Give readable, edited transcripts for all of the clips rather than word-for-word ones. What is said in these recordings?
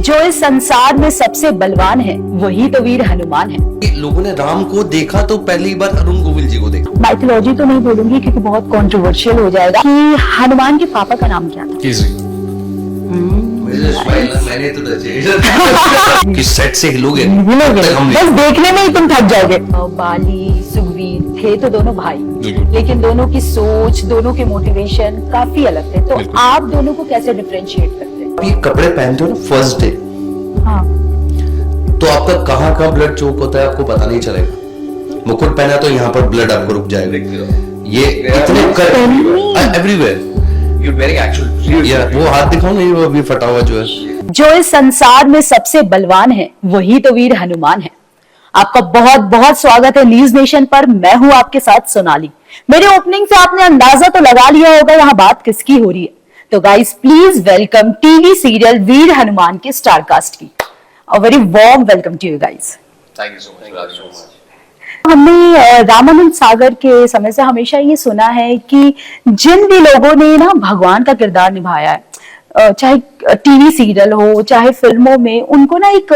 जो इस संसार में सबसे बलवान है वही तो वीर हनुमान है। लोगों ने राम को देखा तो पहली बार अरुण गोविल जी को देखा। माइथोलॉजी तो नहीं बोलूंगी क्योंकि बहुत कंट्रोवर्शियल हो जाएगा कि हनुमान के पापा का नाम क्या था। मैंने तो किस सेट से हिलोगे बस देखने में ही तुम थक जाओगे। बाली सुग्रीव थे तो दोनों भाई, लेकिन दोनों की सोच, दोनों के मोटिवेशन काफी अलग थे। तो आप दोनों को कैसे डिफरेंशिएट करते हैं? ये कपड़े पहनते हो ना फर्स्ट डे, हाँ, तो आपका कहाँ का ब्लड चोक होता है आपको पता नहीं चलेगा। मुकुट पहना तो यहाँ पर ब्लड आपको रुक जाएगा। ये इतने एवरीवेयर वो हाथ दिखाओ नहीं, वो अभी फटा हुआ जो है। जो इस संसार में सबसे बलवान है वही तो वीर हनुमान है। आपका बहुत बहुत स्वागत है न्यूज नेशन पर। मैं हूं आपके साथ सोनाली। मेरे ओपनिंग से आपने अंदाजा तो लगा लिया होगा यहाँ बात किसकी हो रही है। तो guys please welcome TV serial Veer Hanuman के स्टार कास्ट की। A very warm welcome to you guys. Thank you so much. हमने रामानंद सागर के समय से हमेशा ये सुना है कि जिन भी लोगों ने ना भगवान का किरदार निभाया है, चाहे टीवी सीरियल हो चाहे फिल्मों में, उनको ना एक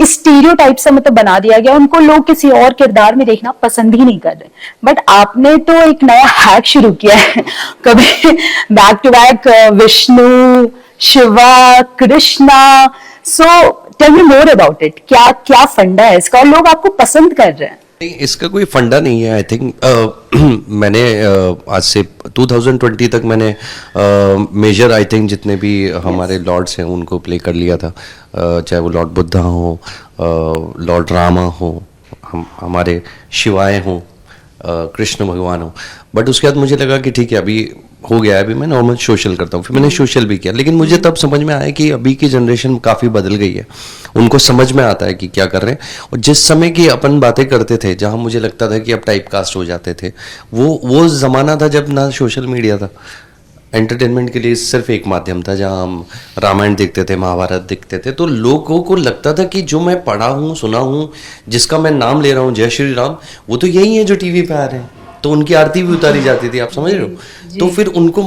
स्टीरियोटाइप सा मतलब बना दिया गया। उनको लोग किसी और किरदार में देखना पसंद ही नहीं कर रहे। बट आपने तो एक नया हैक शुरू किया है। कभी back to back Vishnu, Shiva, Krishna. So tell me more about it. क्या क्या फंडा है इसका और लोग आपको पसंद कर रहे हैं? इसका कोई फंडा नहीं है। आई थिंक मैंने आज से 2020 तक मैंने मेजर आई थिंक जितने भी हमारे लॉर्ड्स हैं उनको प्ले कर लिया था। चाहे वो लॉर्ड बुद्धा हो, लॉर्ड रामा हो, हमारे शिवाय हो, कृष्ण भगवान हो। बट उसके बाद मुझे लगा कि ठीक है अभी हो गया है, अभी मैं नॉर्मल सोशल करता हूँ। फिर मैंने सोशल भी किया, लेकिन मुझे तब समझ में आया कि अभी की जनरेशन काफ़ी बदल गई है। उनको समझ में आता है कि क्या कर रहे हैं। और जिस समय की अपन बातें करते थे जहाँ मुझे लगता था कि अब टाइप कास्ट हो जाते थे, वो ज़माना था जब ना सोशल मीडिया था। एंटरटेनमेंट के लिए सिर्फ एक माध्यम था जहाँ हम रामायण देखते थे, महाभारत देखते थे। तो लोगों को लगता था कि जो मैं पढ़ा हूँ, सुना हूँ, जिसका मैं नाम ले रहा हूँ, जय श्री राम, वो तो यही है जो टीवी पे आ रहे हैं। तो उनकी आरती भी उतारी जाती थी, आप समझ रहे हो। तो फिर उनको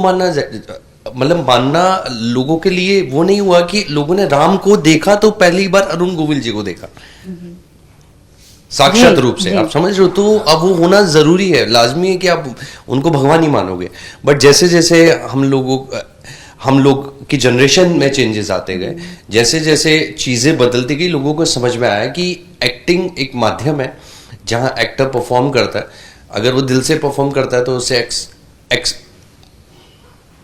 मानना लोगों के लिए वो नहीं हुआ कि लोगों ने राम को देखा तो पहली बार अरुण गोविल जी को देखा साक्षात रूप से, आप समझ रहे हो। तो अब वो होना जरूरी है, लाजमी है कि आप उनको भगवान ही मानोगे। बट जैसे जैसे हम लोग की जनरेशन में चेंजेस आते गए, जैसे जैसे चीजें बदलती गई, लोगों को समझ में आया कि एक्टिंग एक माध्यम है जहां एक्टर परफॉर्म करता है। अगर वो दिल से परफॉर्म करता है तो उसे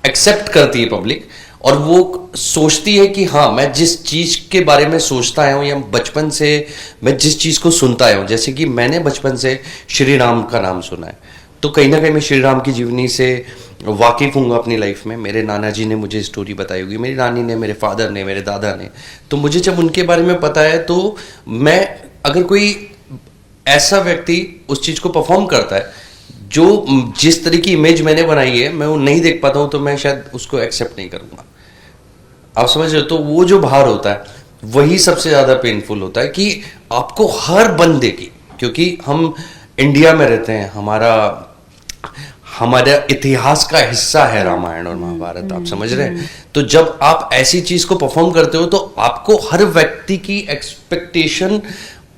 एक्सेप्ट करती है पब्लिक, और वो सोचती है कि हाँ मैं जिस चीज के बारे में सोचता आया हूँ या बचपन से मैं जिस चीज को सुनता आया हूँ, जैसे कि मैंने बचपन से श्री राम का नाम सुना है, तो कहीं ना कहीं मैं श्री राम की जीवनी से वाकिफ हूँ अपनी लाइफ में। मेरे नाना जी ने मुझे स्टोरी बताई होगी, मेरी नानी ने, मेरे फादर ने, मेरे दादा ने। तो मुझे जब उनके बारे में पता है तो मैं, अगर कोई ऐसा व्यक्ति उस चीज को परफॉर्म करता है जो जिस तरह की इमेज मैंने बनाई है, मैं वो नहीं देख पाता हूं, तो मैं शायद उसको एक्सेप्ट नहीं करूंगा। आप समझ रहे हो। तो वो जो बाहर होता है वही सबसे ज्यादा पेनफुल होता है कि आपको हर बंदे की, क्योंकि हम इंडिया में रहते हैं, हमारा इतिहास का हिस्सा है रामायण और महाभारत, आप समझ रहे हैं। तो जब आप ऐसी चीज को परफॉर्म करते हो तो आपको हर व्यक्ति की एक्सपेक्टेशन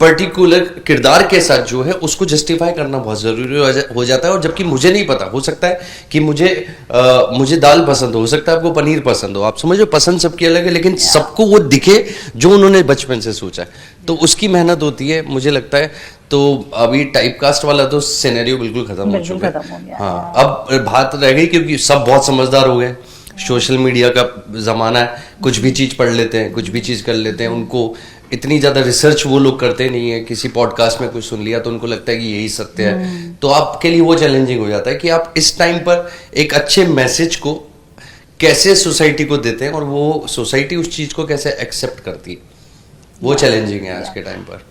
पर्टिकुलर किरदार के साथ जो है उसको जस्टिफाई करना बहुत जरूरी हो जाता है। और जबकि मुझे नहीं पता, हो सकता है कि मुझे दाल पसंद हो सकता है आपको पनीर पसंद हो, आप समझो, पसंद सबकी अलग है, लेकिन सबको वो दिखे जो उन्होंने बचपन से सोचा है। तो उसकी मेहनत होती है मुझे लगता है। तो अभी टाइप कास्ट वाला तो सिनेरियो बिल्कुल खत्म हो चुका है। हाँ, अब बात रह गई क्योंकि सब बहुत समझदार हो गए, सोशल मीडिया का जमाना है, कुछ भी चीज पढ़ लेते हैं, कुछ भी चीज कर लेते हैं। उनको इतनी ज्यादा रिसर्च वो लोग करते नहीं है। किसी पॉडकास्ट में कुछ सुन लिया तो उनको लगता है कि यही सत्य है। तो आपके लिए वो चैलेंजिंग हो जाता है कि आप इस टाइम पर एक अच्छे मैसेज को कैसे सोसाइटी को देते हैं और वो सोसाइटी उस चीज को कैसे एक्सेप्ट करती है, वो चैलेंजिंग है आज के टाइम पर।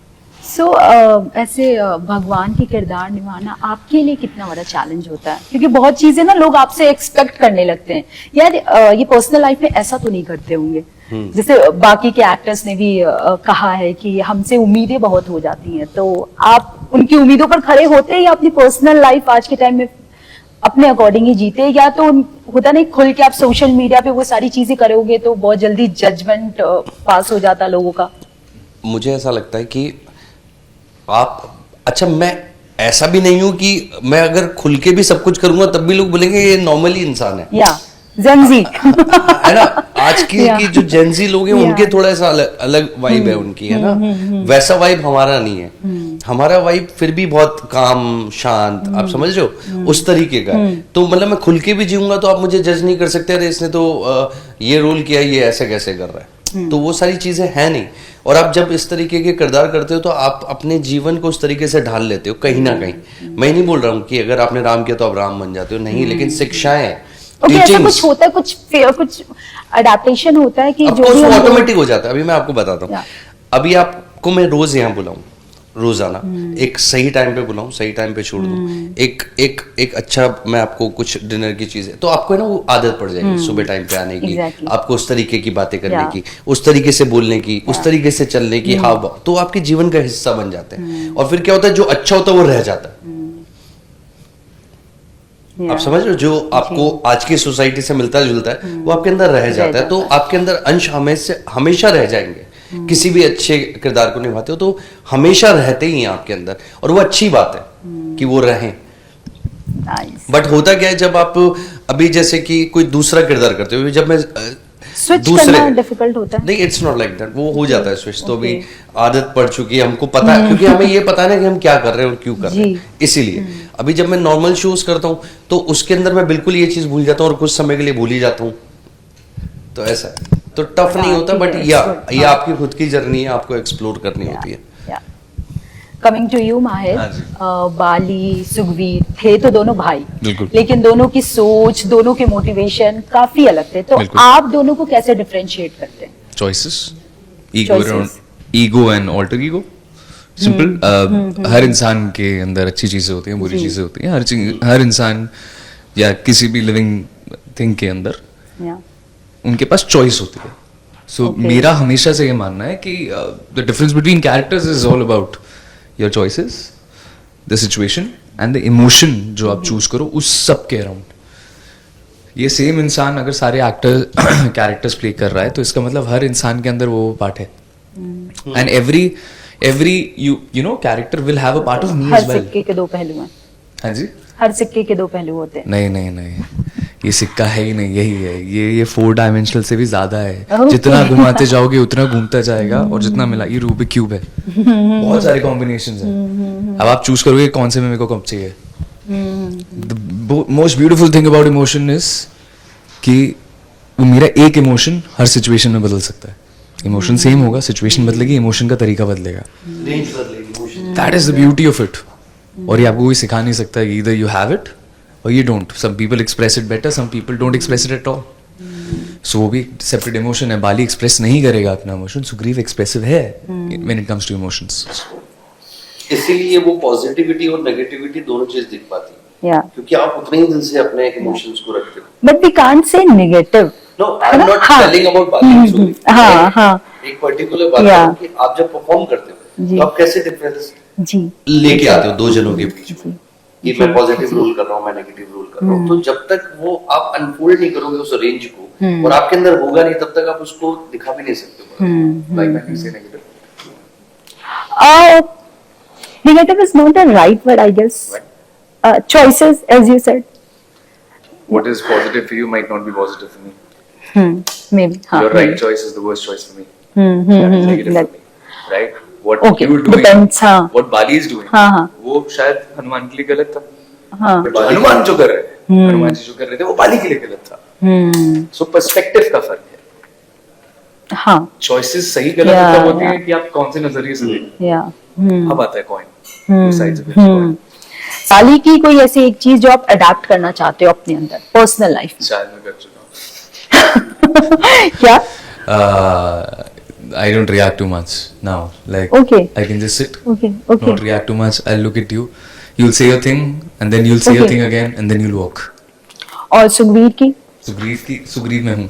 ऐसे भगवान की किरदार निभाना आपके लिए कितना बड़ा चैलेंज होता है? क्योंकि बहुत चीजें ना लोग आपसे एक्सपेक्ट करने लगते हैं। यार ये पर्सनल लाइफ में ऐसा तो नहीं करते होंगे, जैसे बाकी के एक्टर्स ने भी कहा है कि हमसे उम्मीदें बहुत हो जाती हैं। तो आप उनकी उम्मीदों पर खड़े होते हैं या अपनी पर्सनल लाइफ आज के टाइम में अपने अकॉर्डिंग ही जीते, या तो होता नहीं खुल के आप सोशल मीडिया पे वो सारी चीजें करोगे तो बहुत जल्दी जजमेंट पास हो जाता लोगों का? मुझे ऐसा लगता है कि आप, अच्छा मैं ऐसा भी नहीं हूं कि मैं अगर खुल के भी सब कुछ करूंगा तब भी लोग बोलेंगे ये नॉर्मली इंसान है, या जेंजी है ना। आज की Yeah. की जो जेंजी लोग हैं Yeah. उनके थोड़ा सा अलग वाइब है उनकी, है ना। वैसा वाइब हमारा नहीं है। हमारा वाइब फिर भी बहुत काम शांत, आप समझ रहे हो, उस तरीके का है। तो मतलब मैं खुल के भी जीऊंगा तो आप मुझे जज नहीं कर सकते, अरे इसने तो ये रोल किया, ये ऐसे कैसे कर रहा है। तो वो सारी चीजें हैं नहीं। और आप जब इस तरीके के किरदार करते हो तो आप अपने जीवन को उस तरीके से ढाल लेते हो कहीं ना कहीं। मैं नहीं बोल रहा हूँ कि अगर आपने राम किया तो आप राम बन जाते हो, नहीं, लेकिन शिक्षाएं, ओके, ऐसा teachings, कुछ होता है, कुछ अडेप्टेशन होता है कि अब जो तो भी हम ऑटोमेटिक हो जाता है। अभी मैं आपको बताता हूँ, Yeah. अभी आपको मैं रोज यहाँ बुलाऊं, रोजाना एक सही टाइम पे बुलाऊं, सही टाइम पे छोड़ दूं, एक अच्छा मैं आपको कुछ डिनर की चीज है तो आपको है ना वो आदत पड़ जाएगी सुबह टाइम पे आने की। Exactly. आपको उस तरीके की बातें करने Yeah. की, उस तरीके से बोलने की, उस तरीके से चलने की, हाव, तो आपके जीवन का हिस्सा बन जाते हैं। और फिर क्या होता है, जो अच्छा होता है वो रह जाता है। आप समझ रहे हो, जो आपको आज की सोसाइटी से मिलता जुलता है वो आपके अंदर रह जाता है। तो आपके अंदर अंश हमेशा रह जाएंगे। किसी भी अच्छे किरदार को निभाते हो तो हमेशा रहते ही हैं आपके अंदर, और वो अच्छी बात है कि वो रहें। Nice. बट होता क्या है, जब आप अभी जैसे कि कोई दूसरा किरदार करते हो, जब मैं स्विच करना डिफिकल्ट होता है। नहीं, इट्स नॉट लाइक दैट, वो हो जाता है स्विच। तो अभी Okay. आदत पड़ चुकी है, हमको पता है, क्योंकि हमें ये पता है ना कि हम क्या कर रहे हैं और क्यों कर रहे हैं, जी। इसीलिए। अभी जब मैं नॉर्मल शोज करता हूँ तो उसके अंदर मैं बिल्कुल ये चीज भूल जाता हूँ और कुछ समय के लिए भूल ही जाता हूँ। तो ऐसा है, तो टफ नहीं होता, बट ये आपकी खुद की जर्नी है, आपको एक्सप्लोर करनी होती है। कमिंग टू यू माहिर, हाँ जी। बाली, सुखवीर थे तो दोनों भाई, बिल्कुल। लेकिन दोनों की सोच, दोनों के मोटिवेशन काफी अलग थे। तो बिल्कुल। आप दोनों को कैसे डिफरेंशिएट करते हैं? choices Choices. Ego and alter ego. Simple. हर इंसान के अंदर अच्छी चीजें होती हैं, बुरी जी। चीजें होती हैं। हर इंसान या किसी भी लिविंग थिंग के अंदर Yeah. उनके पास चॉइस होती है। सो Okay. मेरा हमेशा से ये मानना है कि the difference between characters is all about your choices, the situation and the emotion जो आप चूज करो उस सब के अराउंड। ये सेम इंसान अगर सारे एक्टर कैरेक्टर्स प्ले कर रहा है तो इसका मतलब हर इंसान के अंदर वो पार्ट है। And every you know character will have a part of me her as well. सिक्के के दो पहलू हैं। हाँ जी। हर सिक्के के दो पहलू होते हैं। नहीं, ये सिक्का है ही नहीं, यही है। ये 4 डायमेंशनल से भी ज्यादा है। Okay. जितना घुमाते जाओगे उतना घूमता जाएगा, और जितना मिला, ये रूबिक क्यूब है। बहुत सारे कॉम्बिनेशंस हैं। अब आप चूज करोगे कौन से में मेरे को कब चाहिए। The most beautiful thing about emotion is कि वो मेरा एक इमोशन हर सिचुएशन में बदल सकता है। इमोशन सेम होगा, सिचुएशन बदलेगी, इमोशन का तरीका बदलेगा। That is the beauty of it. और ये आपको कोई सिखा नहीं सकता। ईदर यू हैव इट और you don't. Some people express it better, some people don't express it at all. So वो भी सेपरेट इमोशन है। बाली एक्सप्रेस नहीं करेगा अपना इमोशन, सुग्रीव एक्सप्रेसिव है when it comes to emotions. इसीलिए वो पॉजिटिविटी और नेगेटिविटी दोनों चीज दिख पाती है, या क्योंकि आप उतने ही दिल से अपने इमोशंस को रखते हो। But we can't say negative. No, I am not हाँ। Telling about Bali. हाँ, हाँ। एक पर्टिकुलर बात Yeah. है कि आप जब परफॉर्म करते हो जी। तो आप कैसे डिफरेंस जी लेके आते हो दो जनों के बीच में, जी कि मैं पॉजिटिव रोल कर रहा हूँ, मैं नेगेटिव रोल कर रहा हूँ। तो जब तक वो आप अनफोल्ड नहीं करोगे उस रेंज को, और आपके अंदर होगा नहीं, तब तक आप उसको दिखा भी नहीं सकते। लाइक मैं कैसे negative, negative is not the right word, I guess. Choices, as you said. What is positive for you might not be positive for me. Maybe. हाँ, Your right maybe. choice is the worst choice for me. That is negative That- for me. Right? What Okay, you are doing, depends, हाँ. what Bali is doing, हाँ, हाँ. वो शायद हनुमान के लिए गलत था। हाँ. हनुमान जो कर रहे थे, हनुमान जी जो कर रहे थे, वो बाली के लिए गलत था। सो पर्सपेक्टिव का फर्क है। हाँ. चॉइसेस सही गलत Yeah, तब होती yeah. है कि आप कौन से नजरिए से देखते या हो। अब आता है coin, two sides of it. साली की कोई ऐसी एक चीज जो आप अडेप्ट करना चाहते हो अपने अंदर पर्सनल लाइफ शायद मैं कर चुका हूँ। में? क्या? I don't react too much now. Like, Okay. I can just sit, Okay. not react too much. I'll look at you. You'll say your thing, and then you'll say your Okay. thing again, and then you'll walk. और सुखबीर की? सुग्रीव में हूँ।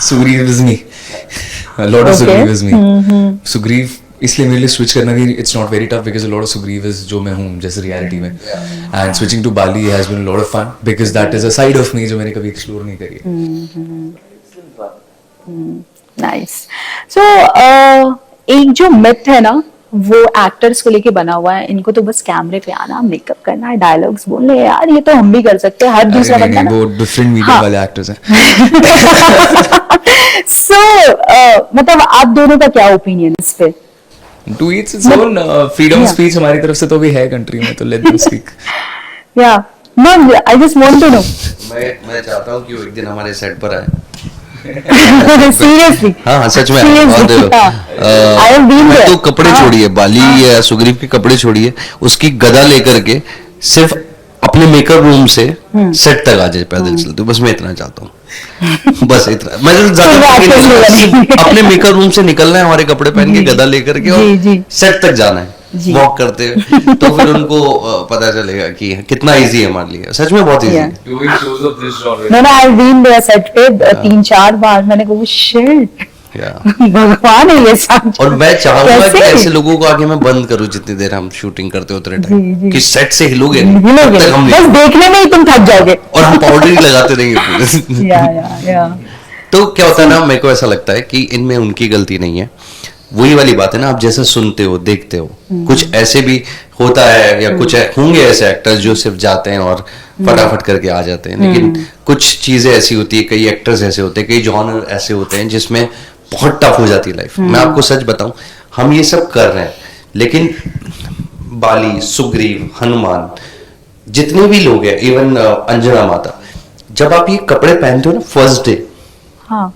Sugriva is me. A lot of Okay. Sugriv is me. Sugriv इसलिए मेरे लिए switch करना भी it's not very tough because a lot of Sugriva is जो मैं हूँ जैसे रियलिटी में, and switching to Bali has been a lot of fun because that is a side of me जो मैंने कभी एक्सप्लोर नहीं करी है. नाइस. सो एक जो मिथ है ना वो एक्टर्स को लेके बना हुआ है, इनको तो बस कैमरे पे आना, मेकअप करना, डायलॉग्स बोलने, यार ये तो हम भी कर सकते हैं, हर दूसरा बंदा ना. वो डिफरेंट मीडिया हाँ. वाले एक्टर्स हैं. सो मतलब आप दोनों का क्या ओपिनियन इस पे? To each its own. Freedom of speech हमारी तरफ से तो भी है कंट्री में, तो let them speak. Yeah ma'am, I just want to know. मैं चाहता हूँ कि वो एक दिन हमारे सेट पर आए. सीरियसली? हाँ सच में. मैं तो कपड़े छोड़िए, बाली या सुग्रीव के कपड़े छोड़िए, उसकी गदा लेकर के सिर्फ अपने मेकअप रूम से सेट तक आ जाए पैदल चलते. बस मैं इतना चाहता हूँ. बस इतना. मैं तो ज्यादा अपने मेकअप रूम से निकलना है हमारे कपड़े पहन के, गदा लेकर के, और सेट तक जाना है वॉक करते हुए. तो फिर उनको पता चलेगा कि कितना इजी है हमारे लिए. सच में बहुत इजी है. No no, I been there set पे 3-4 बार. मैंने कहा शिट, भगवान है ये सब. और मैं चाहूंगा कि ऐसे लोगों को आगे मैं बंद करूं जितनी देर हम शूटिंग करते उतने टाइम, कि सेट से हिलोगे नहीं, तब तक हम बस देखने में ही तुम थक जाओगे, और हम पाउडर ही लगाते रहेंगे पूरे. या तो क्या होता है ना, मेरे को ऐसा लगता है कि इनमें उनकी गलती नहीं है. वही वाली बात है ना, आप जैसा सुनते हो देखते हो, कुछ ऐसे भी होता है, या कुछ होंगे ऐसे एक्टर्स जो सिर्फ जाते हैं और फटाफट करके आ जाते हैं. लेकिन कुछ चीजें ऐसी होती है, कई एक्टर्स ऐसे होते हैं, कई जॉनर ऐसे होते हैं जिसमें बहुत टफ हो जाती है लाइफ. मैं आपको सच बताऊं, हम ये सब कर रहे हैं, लेकिन बाली, सुग्रीव, हनुमान, जितने भी लोग हैं, इवन अंजना माता, जब आप ये कपड़े पहनते हो ना फर्स्ट डे, हाँ,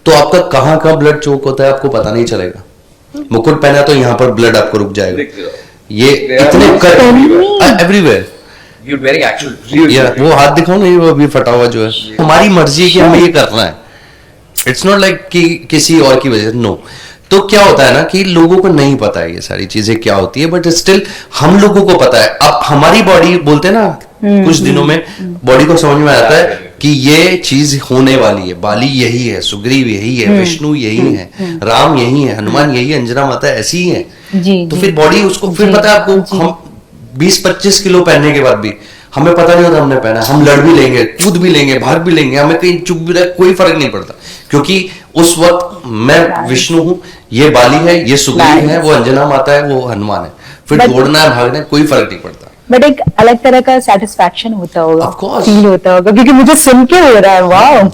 तो आपका कहाँ कहाँ ब्लड चोक होता है आपको पता नहीं चलेगा. मुकुट पहना तो यहाँ पर ब्लड आपको रुक जाएगा. ये इतने एवरीवेयर. वो हाथ दिखाओ ना, वो अभी फटा हुआ जो है. हमारी मर्जी है कि हमें ये करना है. इट्स नॉट लाइक कि किसी और की वजह से. नो. तो क्या होता है ना कि लोगों को नहीं पता है ये सारी चीजें क्या होती है, बट स्टिल हम लोगों को पता है. अब हमारी बॉडी, बोलते हैं ना कुछ दिनों में बॉडी को समझ में आता है कि ये चीज होने वाली है. बाली यही है, सुग्रीव यही है, विष्णु यही है, राम यही है, हनुमान यही है, अंजना माता ऐसी ही है. तो फिर बॉडी उसको फिर पता है आपको. हम 20-25 किलो पहनने के बाद भी हमें पता नहीं होता हमने पहना. हम लड़ भी लेंगे, कूद भी लेंगे, भाग भी लेंगे, हमें कहीं चुप भी रहे, कोई फर्क नहीं पड़ता, क्योंकि उस वक्त मैं विष्णु हूँ, ये बाली है, ये सुग्रीव है, वो अंजना माता है, वो हनुमान है. फिर दौड़ना है, भागना है, कोई फर्क नहीं पड़ता. बट एक अलग तरह का सेटिस्फैक्शन होता होगा, Of course. फील होता होगा, क्योंकि मुझे सुन के हो रहा है. वाओ.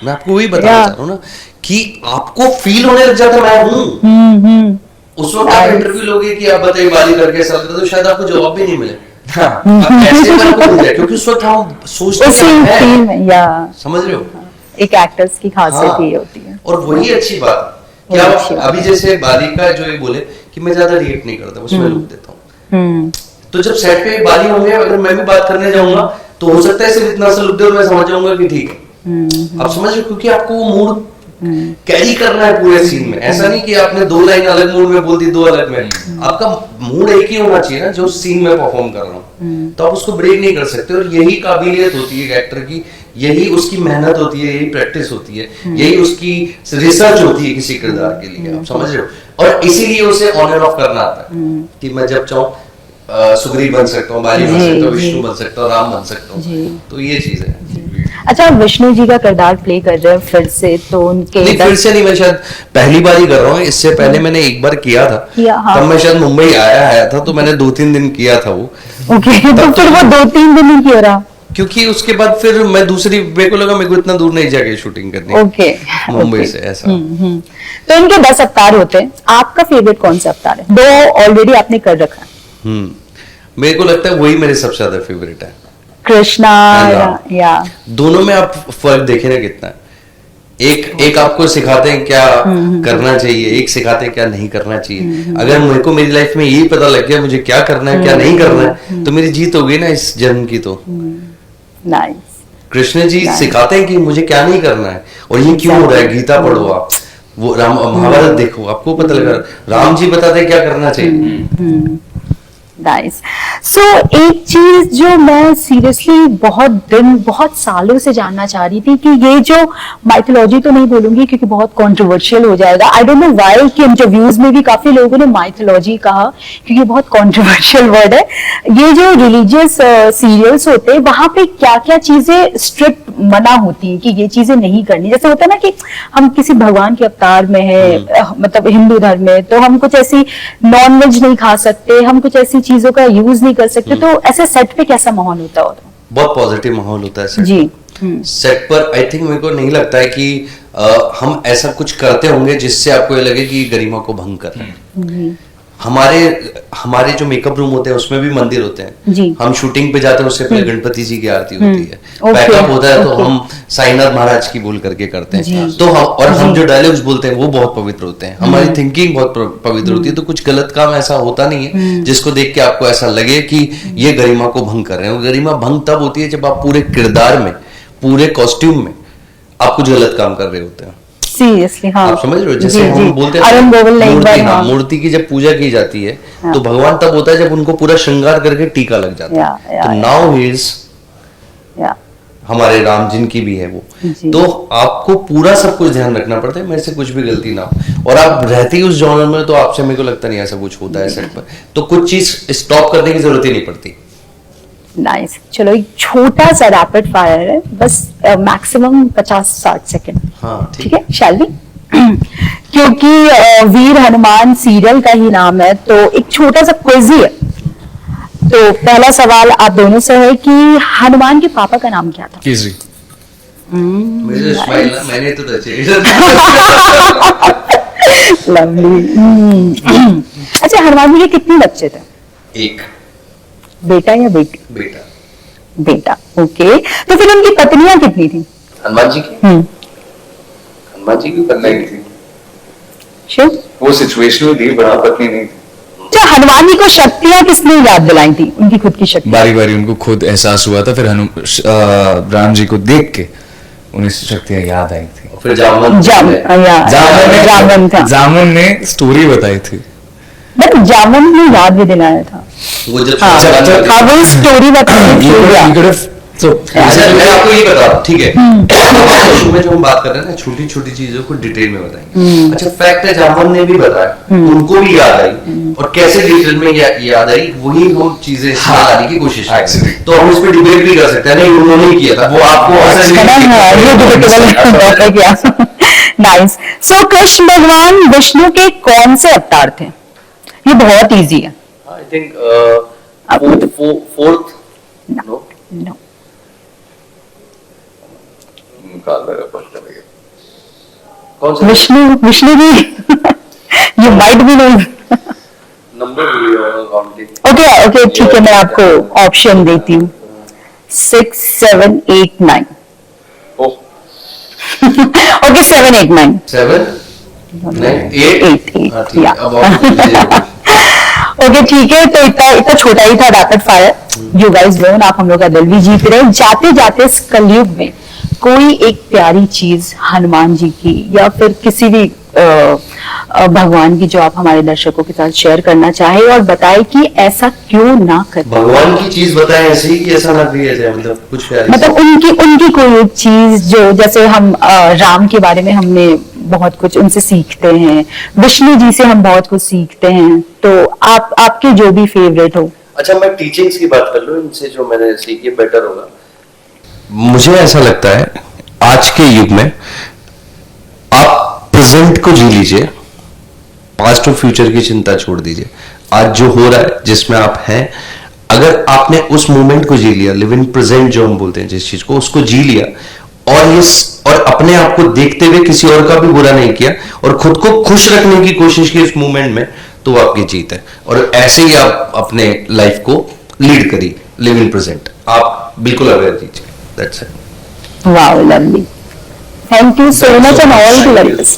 मैं आपको वही बताना चाह रहा हूँ ना कि आपको फील होने लग जाता मैं हूँ. उस वक्त आप इंटरव्यू लोगे कि आप बताइए बाली करके ऐसा लगता, तो शायद आपको जवाब भी नहीं मिले. आप ऐसे में आपको मिल जाए, क्योंकि उस वक्त हम सोचते हैं. या समझ रहे हो, एक एक्टर्स की खासियत ये होती है. और वही अच्छी बात है कि आप अभी जैसे बाली का जो ये बोले कि मैं ज्यादा रिएक्ट नहीं करता, उसमें लुक देता हूँ. तो जब सेट पे बाली होंगे, अगर मैं भी बात करने जाऊंगा तो हो सकता है सिर्फ इतना सा लुक दे और मैं समझ जाऊंगा कि ठीक है. आप समझ रहे, क्योंकि आपको वो मूड कैरी करना है पूरे सीन में. ऐसा नहीं कि आपने 2 लाइन अलग मूड में बोल दी, 2 अलग में. आपका मूड एक ही होना चाहिए ना जो सीन में परफॉर्म कर रहा हूँ. तो आप उसको ब्रेक नहीं कर सकते. और यही काबिलियत होती है एक्टर की, यही उसकी मेहनत होती है, यही प्रैक्टिस होती है, यही उसकी रिसर्च होती है किसी किरदार के लिए. आप समझ रहे हो, और इसीलिए उसे ऑन एंड ऑफ करना आता है कि मैं जब चाहूँ सुग्रीव बन सकता हूँ, बाली बन सकता हूँ, विष्णु बन सकता हूँ, राम बन सकता हूँ. तो ये चीज है. अच्छा, विष्णु जी का किरदार प्ले कर रहे हैं फिर से, तो उनके नहीं, फिर से नहीं, मैं शायद पहली बार ही कर रहा हूँ. इससे पहले मैंने एक बार किया था, तब मैं शायद मुंबई आया था, तो मैंने 2-3 दिन किया था वो. ओके. तो फिर वो 2-3 दिन ही क्यों रहा? क्योंकि उसके बाद फिर मैं दूसरी, मेरे को लगा मेरे को इतना दूर नहीं जाके शूटिंग करनी. ओके. मुंबई से ऐसा. तो इनके 10 अवतार होते हैं, आपका फेवरेट कौन सा अवतार है? 2 ऑलरेडी आपने कर रखा है. मेरे को लगता है वही मेरे सबसे ज्यादा फेवरेट है, कृष्णा. या दोनों में आप फर्क देखे ना कितना है. एक आपको सिखाते हैं क्या करना चाहिए, एक सिखाते हैं क्या नहीं करना चाहिए. अगर मेरे को मेरी लाइफ में यही पता लग गया मुझे क्या करना है क्या नहीं करना है, तो मेरी जीत हो गई ना इस जन्म की. तो नाइस. कृष्ण जी सिखाते हैं कि मुझे क्या नहीं करना है और ये क्यों हो रहा है. गीता पढ़ो आप, वो राम महाभारत देखो, आपको पता लगा. राम जी बताते हैं क्या करना चाहिए. नाइस। सो एक चीज जो मैं सीरियसली बहुत सालों से जानना चाह रही थी कि ये जो माइथोलॉजी तो नहीं बोलूंगी क्योंकि बहुत कंट्रोवर्शियल हो जाएगा, आई डोंट नो व्हाई कि इंटरव्यूज में भी काफी लोगों ने माइथोलॉजी कहा क्योंकि बहुत कंट्रोवर्शियल वर्ड है। ये जो रिलीजियस सीरियल्स होते हैं वहां पे क्या क्या चीजें स्ट्रिक्ट मना होती है कि ये चीजें नहीं करनी, जैसे होता है ना कि हम किसी भगवान के अवतार में है, मतलब हिंदू धर्म में तो हम कुछ ऐसी नॉन वेज नहीं खा सकते, हम कुछ ऐसी चीजों का यूज नहीं कर सकते, तो ऐसे सेट पे कैसा माहौल होता है? बहुत पॉजिटिव माहौल होता है सेट जी। सेट पर आई थिंक मेरे को नहीं लगता है कि हम ऐसा कुछ करते होंगे जिससे आपको ये लगे कि गरिमा को भंग कर रहे हैं। हमारे जो मेकअप रूम होते हैं उसमें भी मंदिर होते हैं जी। हम शूटिंग पे जाते हैं, उससे पहले गणपति जी की आरती होती है, ओके, पैकअप होता है तो ओके। हम साईनाथ महाराज की बोल करके करते जी। हैं, तो हम जो डायलॉग्स बोलते हैं वो बहुत पवित्र होते हैं, हमारी थिंकिंग बहुत पवित्र होती है, तो कुछ गलत काम ऐसा होता नहीं है जिसको देख के आपको ऐसा लगे कि ये गरिमा को भंग कर रहे हैं। गरिमा भंग तब होती है जब आप पूरे किरदार में, पूरे कॉस्ट्यूम में आप कुछ गलत काम कर रहे होते हैं। सीरियसली हाँ, आप समझ रहे हो? जैसे जी, हम जी। बोलते अरुण गोविल ने एक बार, हाँ। मूर्ति की जब पूजा की जाती है हाँ। तो भगवान तब होता है जब उनको पूरा श्रृंगार करके टीका लग जाता है, तो नाउ ही इज या हमारे राम जिनकी भी है वो, जी। तो आपको पूरा सब कुछ ध्यान रखना पड़ता है, मेरे से कुछ भी गलती ना हो, और आप रहते ही उस जॉनर में तो आपसे मेरे को लगता नहीं ऐसा कुछ होता है सेट पर, तो कुछ चीज स्टॉप करने की जरूरत ही नहीं पड़ती। नाइस। चलो एक छोटा सा रैपिड फायर है, बस मैक्सिमम 50-60 सेकेंड। हाँ ठीक है, शैल वी? क्योंकि वीर हनुमान सीरियल का ही नाम है तो एक छोटा सा क्विज ही है। तो पहला सवाल आप दोनों से है कि हनुमान के पापा का नाम क्या था? केसरी। मेरे स्माइल ना मैंने तो रचे। लवली। अच्छा, हनुमान जी के कितने बच्चे थे? एक बेटा या बेटी? बेटा। बेटा, ओके। तो फिर उनकी पत्नियां कितनी थी? हनुमान जी की हनुमान जी की पत्नी नहीं थी, श्योर? वो सिचुएशनल थी, बड़ा पत्नी नहीं थी। अच्छा, हनुमान जी को शक्तियां किसने याद दिलाई थी, उनकी खुद की शक्ति? बारी बारी उनको खुद एहसास हुआ था, फिर राम जी को देख के उन्हें शक्तियां याद आई थी। और फिर जामवंत जामुन ने स्टोरी बताई थी। बट जामुन ने याद भी दिलाया था। वो जब हाँ, हाँ, वो स्टोरी बताई थी। तो अच्छा, मैं आपको ये बता रहा हूँ, ठीक है, शुरू में जो हम बात कर रहे हैं ना, छोटी छोटी चीजों को डिटेल में बताएंगे। अच्छा, फैक्ट है जामुन ने भी बताया, उनको भी याद आई, और कैसे डिटेल में याद आई वही हम चीजें बताने की कोशिश करेंगे। तो हम इस पे डिबेट भी कर सकते हैं, नहीं उन्होंने ही किया था, वो आपको नाइस। सो कृष्ण भगवान विष्णु के कौन से अवतार थे? ये बहुत इजी है। I think fourth no. निकाल लगा पड़ता है। कौन सा विष्णु भी you might be know. Number okay okay, ठीक है, मैं आपको ऑप्शन देती हूँ। 6, 7, 8, 9। ओह, ओके, 7, 8, 9। 7, 8, 8, या। ओके, ठीक है, तो इतना छोटा ही था rapid fire. You guys know, आप हम लोग का दिल भी जीत रहे हैं। जाते जाते इस कलयुग में कोई एक प्यारी चीज हनुमान जी की या फिर किसी भी भगवान की जो आप हमारे दर्शकों के साथ शेयर करना चाहे और बताए कि ऐसा क्यों ना करें। भगवान की चीज बताएं ऐसे ही कि ऐसा ना किया जाए, मतलब कुछ प्यारी मतलब उनकी कोई एक चीज जो, जैसे हम राम के बारे में हमने बहुत कुछ उनसे सीखते हैं, विष्णु जी से हम बहुत कुछ सीखते हैं, तो आपके जो भी फेवरेट हो। अच्छा, मैं टीचिंग्स की बात कर लूं, इनसे जो मैंने सीखी बेटर होगा। मुझे ऐसा लगता है आज के युग में आप प्रेजेंट को जी लीजिए, पास्ट और फ्यूचर की चिंता छोड़ दीजिए। आज जो हो रहा है, जिसमें आप हैं, अगर आपने उस मोमेंट को जी लिया, लिव इन प्रेजेंट जो हम बोलते हैं जिस चीज को, उसको जी लिया, और अपने आप को देखते हुए किसी और का भी बुरा नहीं किया और खुद को खुश रखने की कोशिश की उस मोमेंट में, तो वो आपकी जीत है। और ऐसे ही आप अपने लाइफ को लीड करिए, लिव इन प्रेजेंट, आप बिल्कुल अवेयर कीजिए। That's it. Wow, lovely. Thank you so much and all the very best.